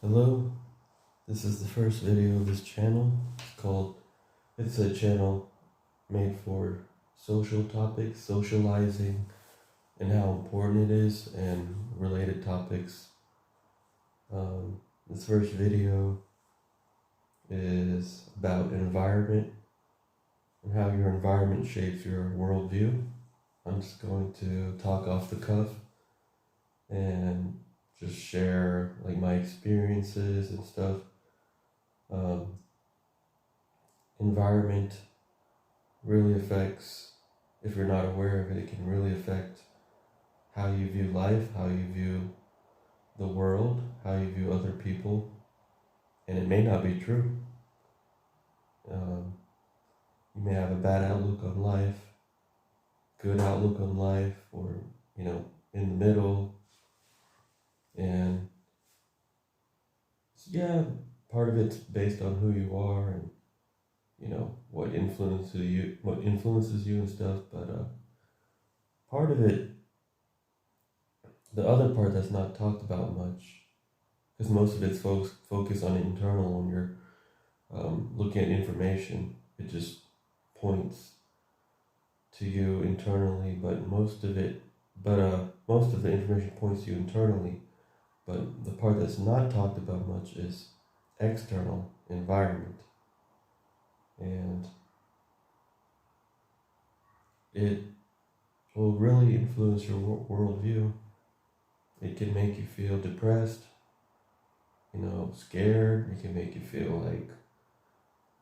Hello, this is the first video of this channel. It's a channel made for social topics, socializing, and how important it is, and related topics. This first video is about environment and how your environment shapes your worldview. I'm just going to talk off the cuff and just share like my experiences and stuff. Environment really affects, if you're not aware of it, it can really affect how you view life, how you view the world, how you view other people, and it may not be true. You may have a bad outlook on life, good outlook on life, or, in the middle, and yeah, part of it's based on who you are and what influences you and stuff, but part of it, the other part that's not talked about much, because most of it's focused on internal. When you're looking at information, it just points to you internally, but most of the information points to you internally, but the part that's not talked about much is external environment. And it will really influence your worldview. It can make you feel depressed, scared. It can make you feel like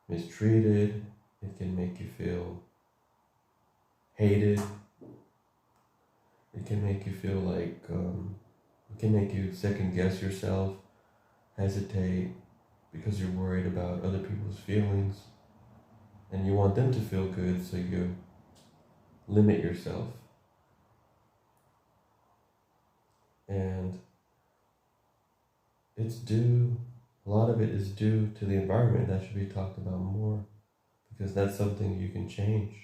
mistreated. It can make you feel hated. It can make you feel like, it can make you second guess yourself, hesitate, because you're worried about other people's feelings. And you want them to feel good, so you limit yourself. And a lot of it is due to the environment. That should be talked about more, because that's something you can change.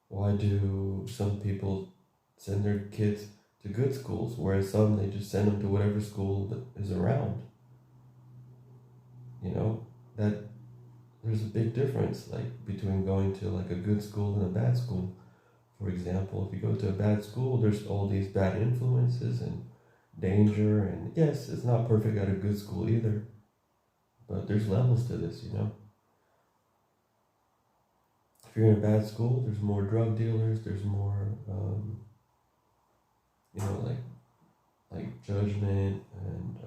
Why do some people send their kids to good schools, whereas some, they just send them to whatever school that is around? That there's a big difference, like, between going to like a good school and a bad school. For example, if you go to a bad school, there's all these bad influences and danger, and yes, it's not perfect at a good school either, but there's levels to this. If you're in a bad school, there's more drug dealers, there's more, like judgment, and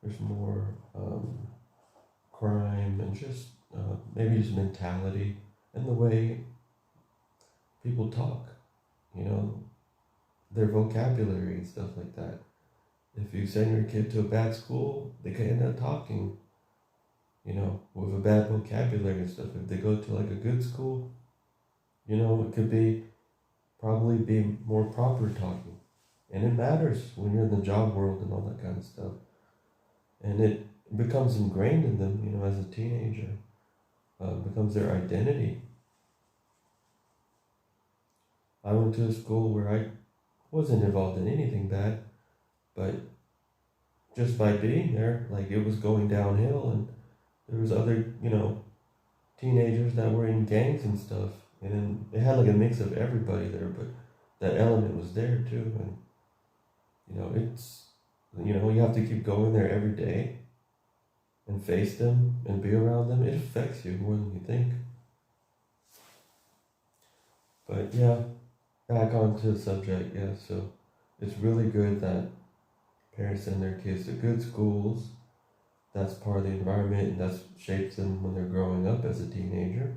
there's more crime, and just maybe just mentality and the way people talk, their vocabulary and stuff like that. If you send your kid to a bad school, they can end up talking, with a bad vocabulary and stuff. If they go to like a good school, it could probably be more proper talking. And it matters when you're in the job world and all that kind of stuff. And it becomes ingrained in them, as a teenager. Becomes their identity. I went to a school where I wasn't involved in anything bad, but just by being there, like, it was going downhill, and there was other, teenagers that were in gangs and stuff, and then it had like a mix of everybody there, but that element was there too, and it's, you have to keep going there every day and face them and be around them. It affects you more than you think. But yeah, back onto the subject. Yeah, so it's really good that parents send their kids to good schools. That's part of the environment, and that shapes them when they're growing up as a teenager.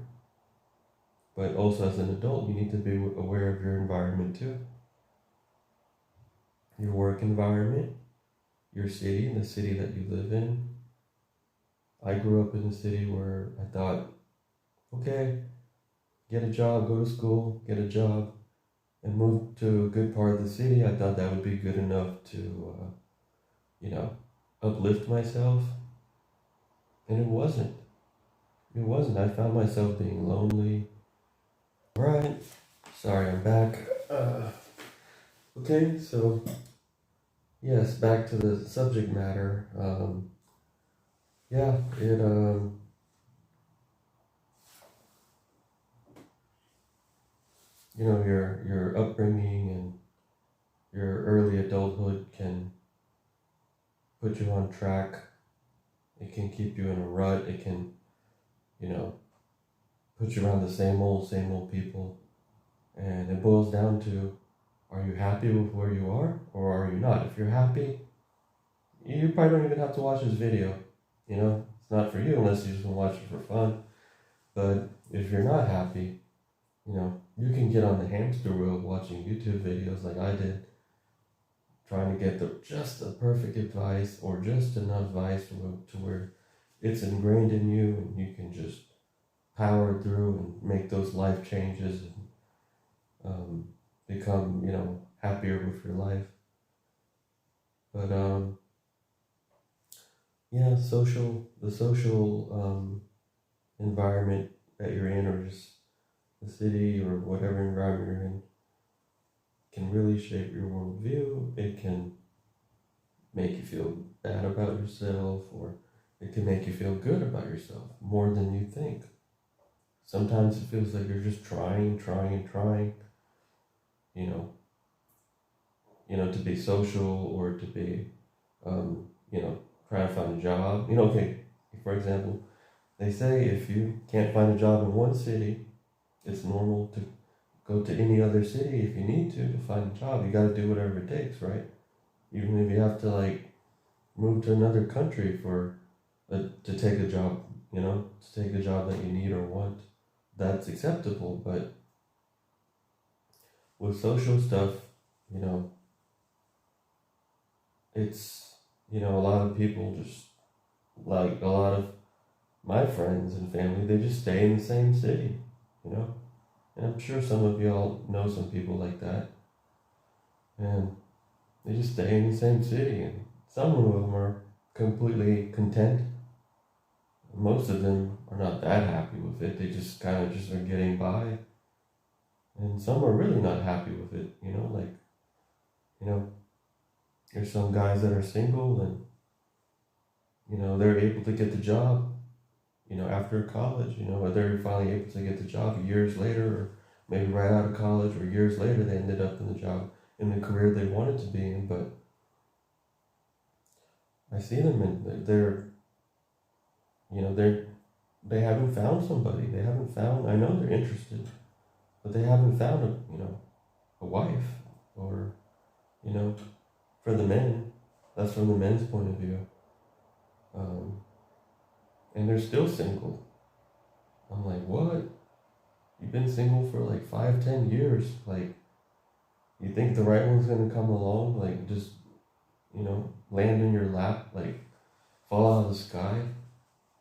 But also as an adult, you need to be aware of your environment too. Your work environment, your city, and the city that you live in. I grew up in a city where I thought, okay, get a job, go to school, get a job, and move to a good part of the city. I thought that would be good enough to, uplift myself. And it wasn't. It wasn't. I found myself being lonely. Alright, sorry, I'm back. Okay, so, yes, back to the subject matter. Yeah, it your upbringing and your early adulthood can put you on track. It can keep you in a rut. It can, you know, put you around the same old people. And it boils down to, are you happy with where you are or are you not? If you're happy, you probably don't even have to watch this video. It's not for you unless you just want to watch it for fun. But if you're not happy, you can get on the hamster wheel watching YouTube videos like I did, trying to get just the perfect advice or just enough advice to where it's ingrained in you and you can just power through and make those life changes and become, happier with your life. But yeah, the social environment that you're in, or just the city or whatever environment you're in, can really shape your worldview. It can make you feel bad about yourself, or it can make you feel good about yourself more than you think. Sometimes it feels like you're just trying, you know, to be social or to be, trying to find a job. Okay, for example, they say if you can't find a job in one city, it's normal to go to any other city if you need to find a job. You got to do whatever it takes, right? Even if you have to move to another country to take a job, to take a job that you need or want, that's acceptable. But with social stuff, you know, it's a lot of people just like a lot of my friends and family, they just stay in the same city, you know. And I'm sure some of y'all know some people like that, and they just stay in the same city, and some of them are completely content. Most of them are not that happy with it. They just kind of just are getting by, and some are really not happy with it. You know, there's some guys that are single, and they're able to get the job. After college, or they're finally able to get the job years later, or maybe right out of college, or years later they ended up in the job in the career they wanted to be in. But I see them and they haven't found somebody. They haven't found. I know they're interested, but they haven't found a wife, or for the men. That's from the men's point of view. And they're still single. I'm like, what? You've been single for 5, 10 years. You think the right one's gonna come along, just land in your lap, fall out of the sky?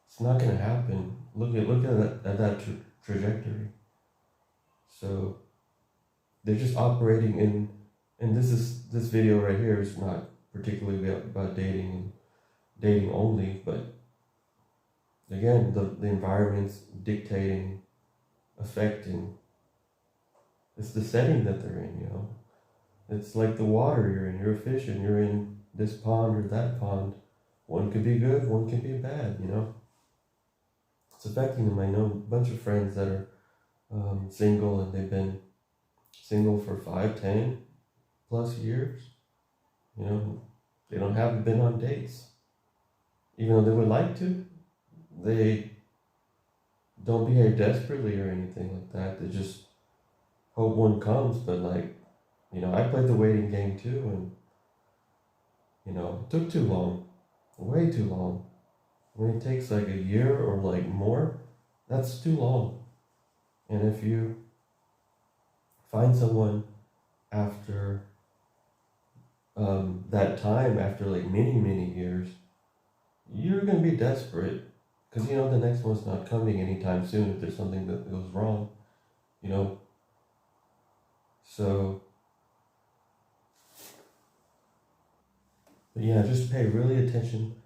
It's not gonna happen. Look at that trajectory. So they're just operating in, and this video right here is not particularly about dating only, but again, the environment's dictating, affecting. It's the setting that they're in, It's like the water you're in. You're a fish and you're in this pond or that pond. One could be good, one could be bad, It's affecting them. I know a bunch of friends that are single, and they've been single for 5, 10+ years. They haven't been on dates. Even though they would like to, they don't behave desperately or anything like that. They just hope one comes. But I played the waiting game too, and it took too long, way too long. When it takes a year or more, that's too long. And if you find someone after that time, after many years, you're gonna be desperate, because the next one's not coming anytime soon if there's something that goes wrong, So, but yeah, just pay really attention.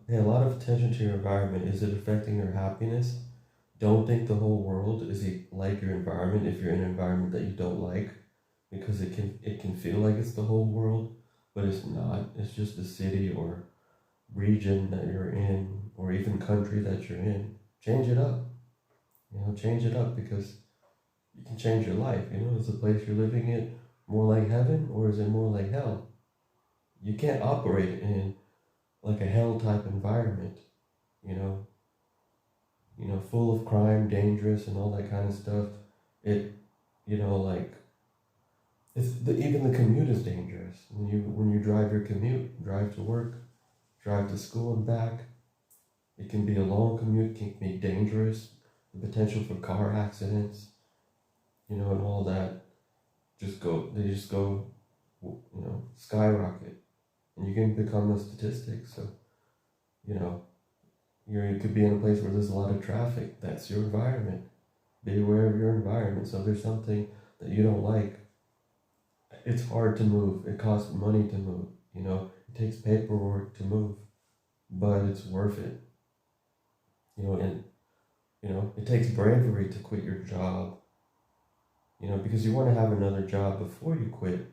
Pay a lot of attention to your environment. Is it affecting your happiness? Don't think the whole world is like your environment if you're in an environment that you don't like, because it can feel like it's the whole world. but it's not. It's just the city or region that you're in, or even country that you're in. Change it up. Change it up, because you can change your life. Is the place you're living in more like heaven, or is it more like hell? You can't operate in like a hell type environment, you know, full of crime, dangerous, and all that kind of stuff. It, like even the commute is dangerous. When you drive your commute, drive to work, drive to school and back. It can be a long commute, can be dangerous. The potential for car accidents, and all that, they just go, skyrocket, and you can become a statistic. So, you know, you could be in a place where there's a lot of traffic. That's your environment. Be aware of your environment. So if there's something that you don't like, it's hard to move. It costs money to move. It takes paperwork to move, but it's worth it. And it takes bravery to quit your job. Because you want to have another job before you quit,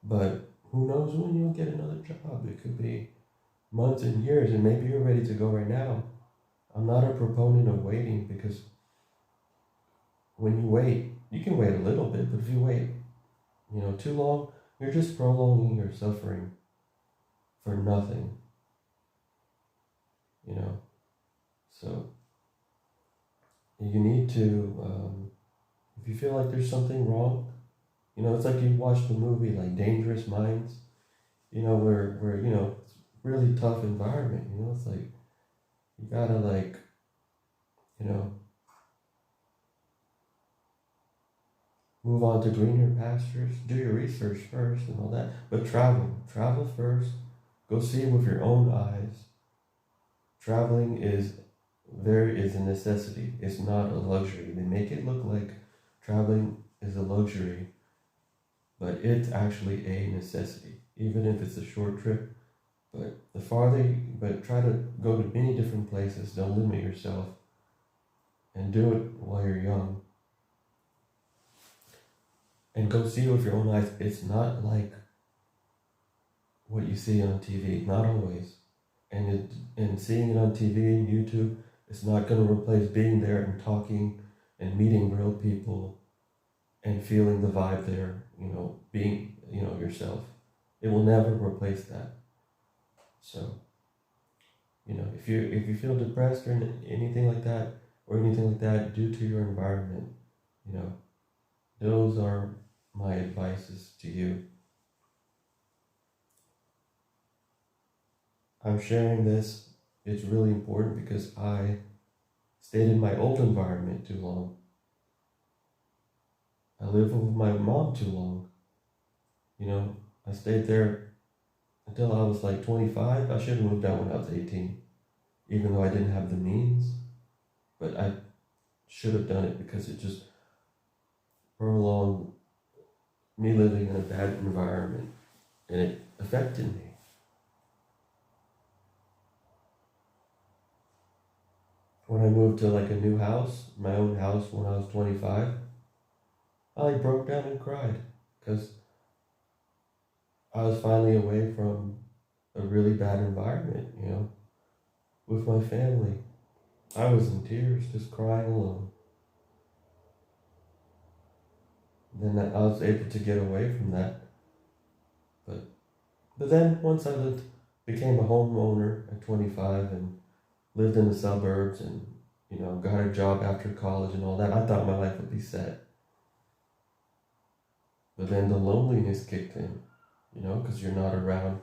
but who knows when you'll get another job? It could be months and years, and maybe you're ready to go right now. I'm not a proponent of waiting, because when you wait, you can wait a little bit, but if you wait, too long, you're just prolonging your suffering for nothing. So you need to, if you feel like there's something wrong, it's like you watch the movie like Dangerous Minds, where it's really tough environment. It's like you gotta move on to greener pastures, do your research first and all that, but travel first, go see it with your own eyes. Traveling is a necessity. It's not a luxury. They make it look like traveling is a luxury, but it's actually a necessity, even if it's a short trip. But try to go to many different places. Don't limit yourself, and do it while you're young. And go see it with your own eyes. It's not like what you see on TV, not always. And seeing it on TV and YouTube, it's not going to replace being there and talking and meeting real people and feeling the vibe there, being, yourself. It will never replace that. So, if you feel depressed or anything like that due to your environment, those are my advices to you. I'm sharing this. It's really important because I stayed in my old environment too long. I lived with my mom too long. I stayed there until I was like 25. I should have moved out when I was 18, even though I didn't have the means. But I should have done it because it just prolonged me living in a bad environment, and it affected me. When I moved to like a new house, my own house, when I was 25, I broke down and cried because I was finally away from a really bad environment, with my family. I was in tears, just crying alone. Then I was able to get away from that. But then once I became a homeowner at 25 and lived in the suburbs and, got a job after college and all that, I thought my life would be set. But then the loneliness kicked in, because you're not around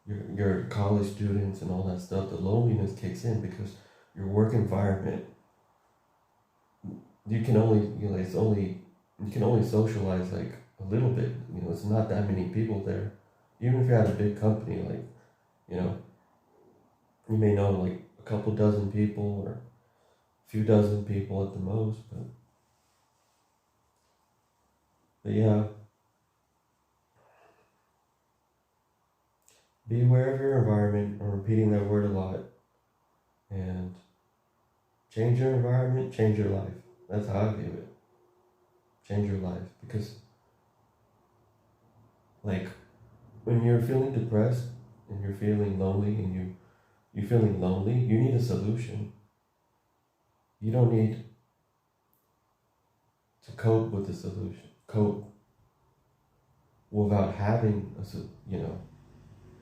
your college students and all that stuff. The loneliness kicks in because your work environment, you can only, you can only socialize like a little bit. It's not that many people there. Even if you're at a big company, like, you may know like a couple dozen people or a few dozen people at the most, but yeah. Be aware of your environment. I'm repeating that word a lot. And change your environment, change your life. That's how I view it. Change your life. Because, like, when you're feeling depressed and you're feeling lonely and you're feeling lonely, you need a solution. You don't need to cope with the solution. Cope without having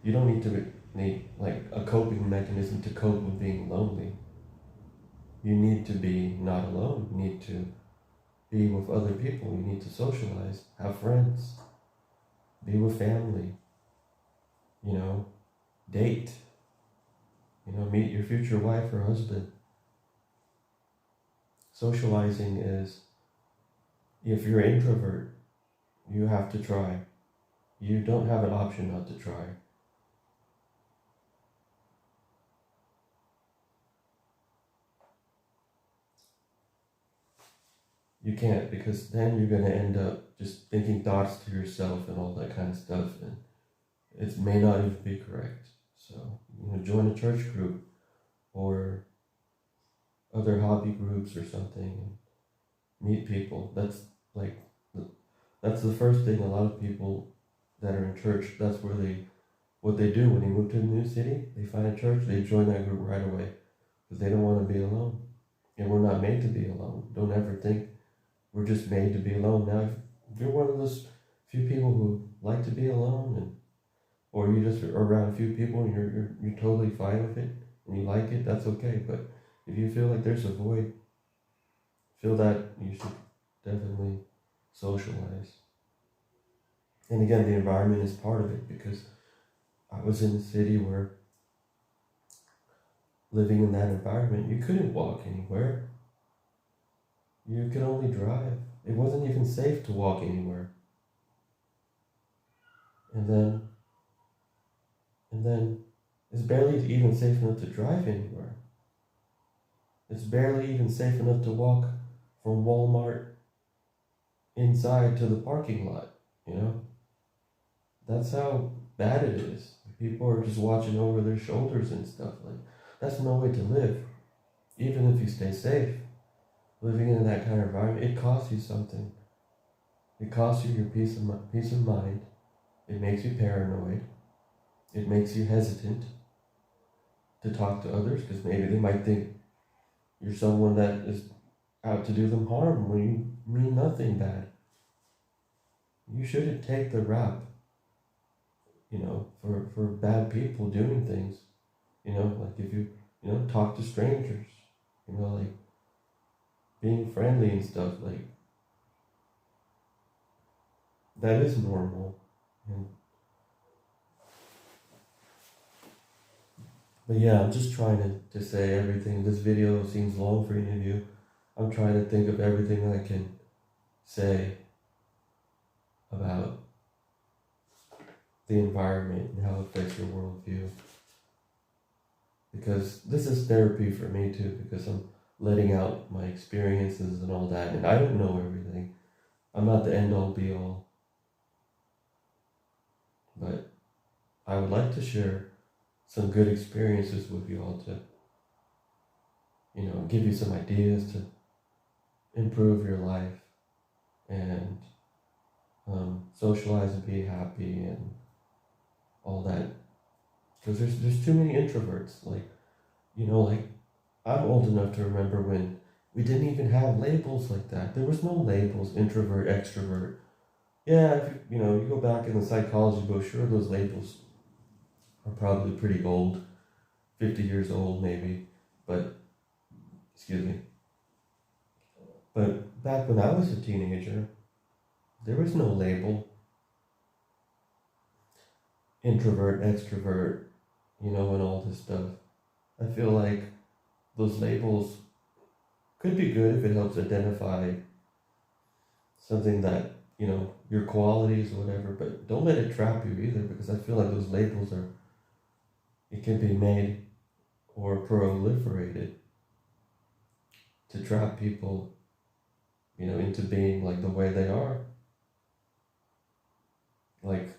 you don't need to need like a coping mechanism to cope with being lonely. You need to be not alone. You need to be with other people. You need to socialize, have friends, be with family, you know, date, meet your future wife or husband. Socializing is, if you're an introvert, you have to try. You don't have an option not to try. You can't, because then you're going to end up just thinking thoughts to yourself and all that kind of stuff, and it may not even be correct. So, join a church group or other hobby groups or something and meet people. Like, that's the first thing a lot of people that are in church, that's what they do when they move to a new city. They find a church, they join that group right away because they don't want to be alone. And we're not made to be alone. Don't ever think we're just made to be alone. Now, if you're one of those few people who like to be alone, or you just are around a few people and you're totally fine with it and you like it, that's okay. But if you feel like there's a void, feel that, you should definitely socialize. And again, the environment is part of it, because I was in a city where, living in that environment, you couldn't walk anywhere. You could only drive. It wasn't even safe to walk anywhere. And then it's barely even safe enough to drive anywhere. It's barely even safe enough to walk from Walmart inside to the parking lot, you know? That's how bad it is. People are just watching over their shoulders and stuff. Like, that's no way to live. Even if you stay safe, living in that kind of environment, it costs you something. It costs you your peace of mind. It makes you paranoid. It makes you hesitant to talk to others, because maybe they might think you're someone that is out to do them harm when you mean nothing bad. You shouldn't take the rap, for bad people doing things. Like if you, talk to strangers, like being friendly and stuff, like that is normal. But yeah, I'm just trying to say everything. This video seems long for any of you. I'm trying to think of everything I can say about the environment and how it affects your worldview. Because this is therapy for me too, because I'm letting out my experiences and all that, and I don't know everything. I'm not the end all be all. But I would like to share some good experiences with you all to, give you some ideas to improve your life and socialize and be happy and all that. Because there's too many introverts. Like I'm old enough to remember when we didn't even have labels like that. There was no labels, introvert, extrovert. Yeah, if you go back in the psychology book, sure, those labels are probably pretty old, 50 years old maybe, but, excuse me. But back when I was a teenager, there was no label. Introvert, extrovert, and all this stuff. I feel like those labels could be good if it helps identify something that, your qualities or whatever, but don't let it trap you either, because I feel like those labels it can be made or proliferated to trap people, into being like the way they are. Like,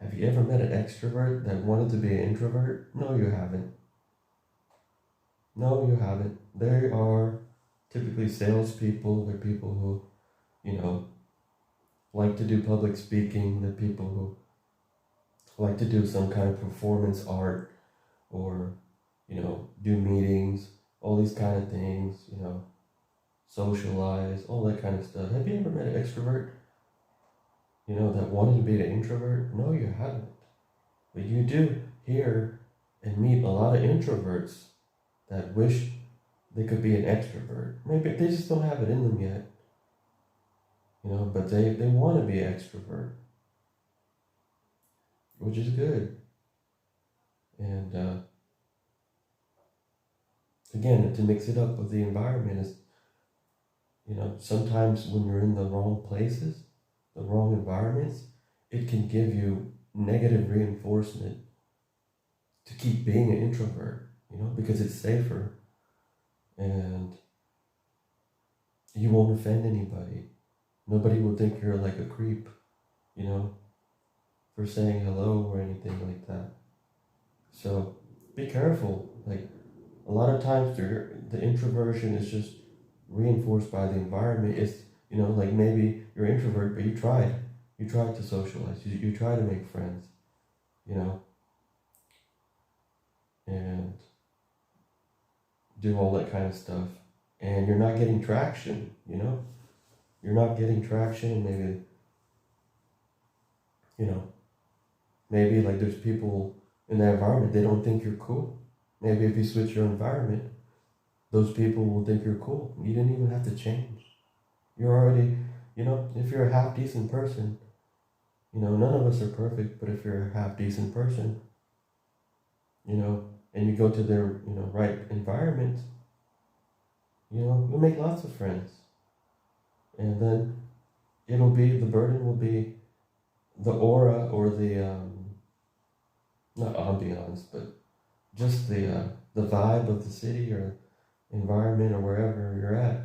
have you ever met an extrovert that wanted to be an introvert? No, you haven't. No, you haven't. They are typically salespeople. They're people who, like to do public speaking. They're people who like to do some kind of performance art, or, do meetings, all these kind of things, socialize, all that kind of stuff. Have you ever met an extrovert, that wanted to be an introvert? No, you haven't. But you do hear and meet a lot of introverts that wish they could be an extrovert. Maybe they just don't have it in them yet, but they want to be an extrovert, which is good. And again, to mix it up with the environment is, sometimes when you're in the wrong places, the wrong environments, it can give you negative reinforcement to keep being an introvert, because it's safer and you won't offend anybody. Nobody will think you're like a creep, for saying hello or anything like that. So be careful. Like, a lot of times the introversion is just reinforced by the environment. It's, like maybe you're an introvert, but you tried to socialize, you try to make friends, and do all that kind of stuff, and you're not getting traction, you're not getting traction. Maybe, maybe like there's people in that environment, they don't think you're cool. Maybe if you switch your environment, those people will think you're cool. You didn't even have to change. You're already, if you're a half decent person, none of us are perfect, but if you're a half decent person, and you go to their, right environment, you'll make lots of friends. And then the burden will be the aura, or the, not ambiance, but just the vibe of the city or environment or wherever you're at.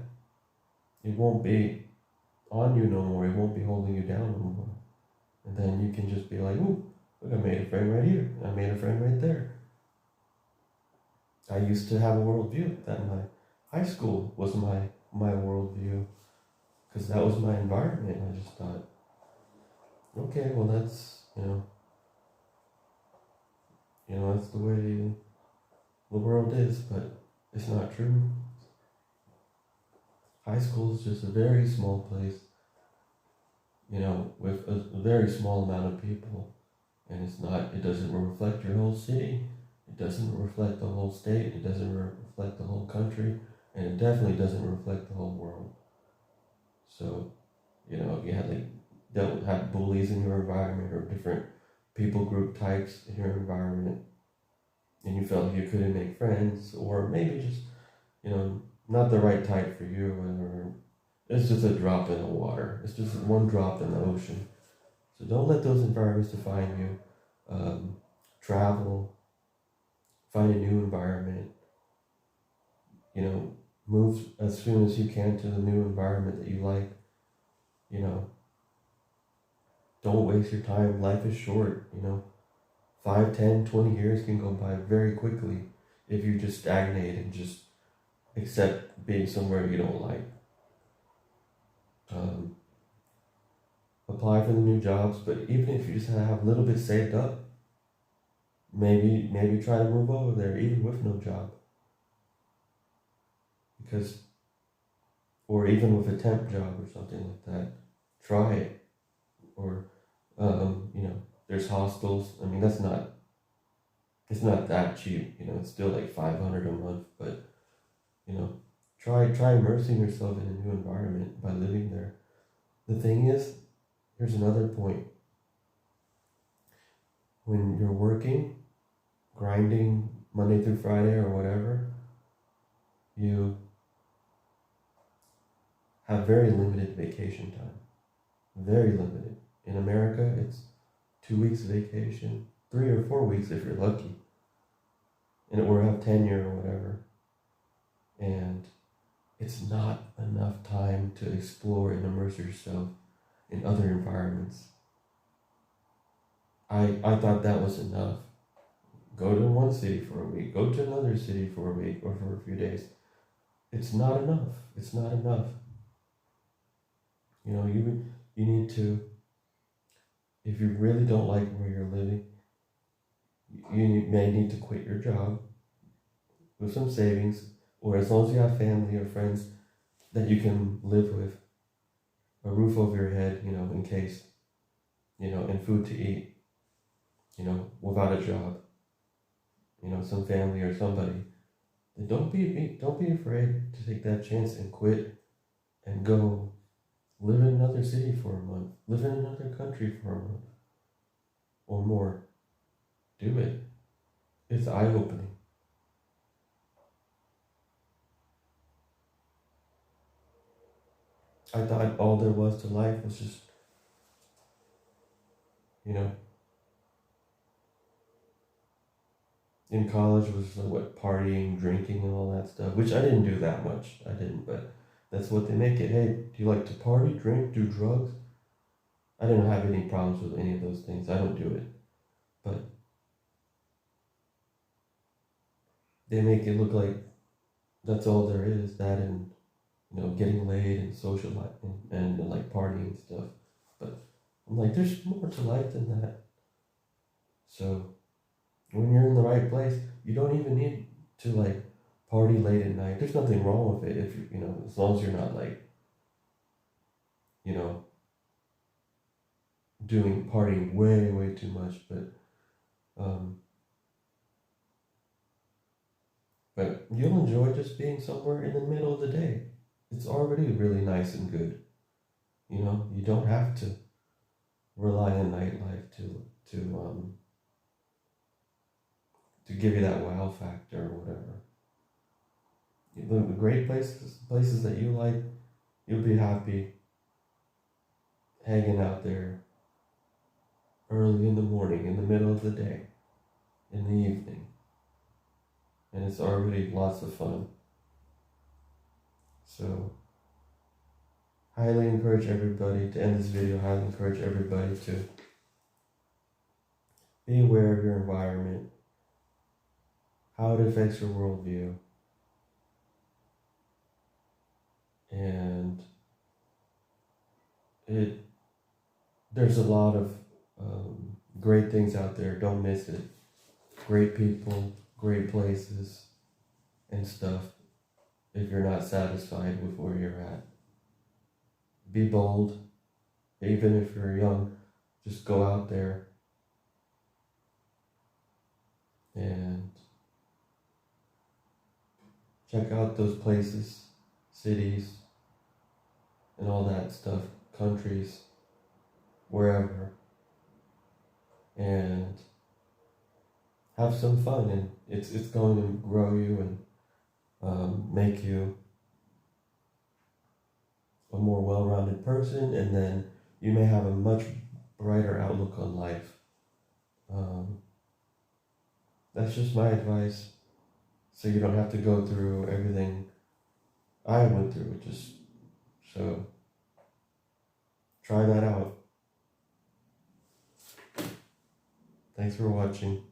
It won't be on you no more. It won't be holding you down no more. And then you can just be like, ooh, look, I made a friend right here. I made a friend right there. I used to have a worldview that my high school was my worldview, because that was my environment. I just thought, okay, well, that's, that's the way the world is, but it's not true. High school is just a very small place, with a very small amount of people, and it doesn't reflect your whole city, it doesn't reflect the whole state, it doesn't reflect the whole country, and it definitely doesn't reflect the whole world. So, if you had don't have bullies in your environment, or different people group types in your environment, and you felt you couldn't make friends, or maybe just, not the right type for you, or it's just a drop in the water. It's just one drop in the ocean. So don't let those environments define you. Travel, find a new environment, move as soon as you can to the new environment that you like, don't waste your time. Life is short, 5, 10, 20 years can go by very quickly if you just stagnate and just accept being somewhere you don't like. Apply for the new jobs, but even if you just have a little bit saved up, maybe try to move over there even with no job, or even with a temp job or something like that. Try it, or there's hostels. I mean, it's not that cheap. It's still like $500 a month, but try immersing yourself in a new environment by living there. The thing is, here's another point. When you're working, grinding Monday through Friday or whatever, you have very limited vacation time. Very limited. In America, it's 2 weeks vacation, 3 or 4 weeks if you're lucky, or have tenure or whatever. And it's not enough time to explore and immerse yourself in other environments. I thought that was enough. Go to one city for a week, go to another city for a week or for a few days. It's not enough. It's not enough. You need to, if you really don't like where you're living, you may need to quit your job with some savings, or as long as you have family or friends that you can live with, a roof over your head, in case, and food to eat, without a job, some family or somebody, then don't be afraid to take that chance and quit and go live in another city for a month, live in another country for a month or more. Do it. It's eye opening. I thought all there was to life was just, you know, in college was partying, drinking, and all that stuff, which I didn't do that much. I didn't, but that's what they make it. Hey, do you like to party, drink, do drugs? I didn't have any problems with any of those things. I don't do it, but they make it look like that's all there is. That and getting laid and socializing and like partying and stuff. But I'm like, there's more to life than that. So when you're in the right place, you don't even need to like party late at night. There's nothing wrong with it if as long as you're not like, you know, doing partying way too much. Um, but you'll enjoy just being somewhere in the middle of the day. It's already really nice and good. You don't have to rely on nightlife to give you that wow factor or whatever. The great places that you like, you'll be happy hanging out there early in the morning, in the middle of the day, in the evening. And it's already lots of fun. So, highly encourage everybody to end this video. Highly encourage everybody to be aware of your environment, how it affects your worldview, and there's a lot of great things out there. Don't miss it. Great people, great places, and stuff. If you're not satisfied with where you're at, be bold. Even if you're young, just go out there and check out those places, cities, and all that stuff, countries, wherever, and have some fun. And it's going to grow you and make you a more well-rounded person, and then you may have a much brighter outlook on life. That's just my advice, so you don't have to go through everything I went through. So try that out. Thanks for watching.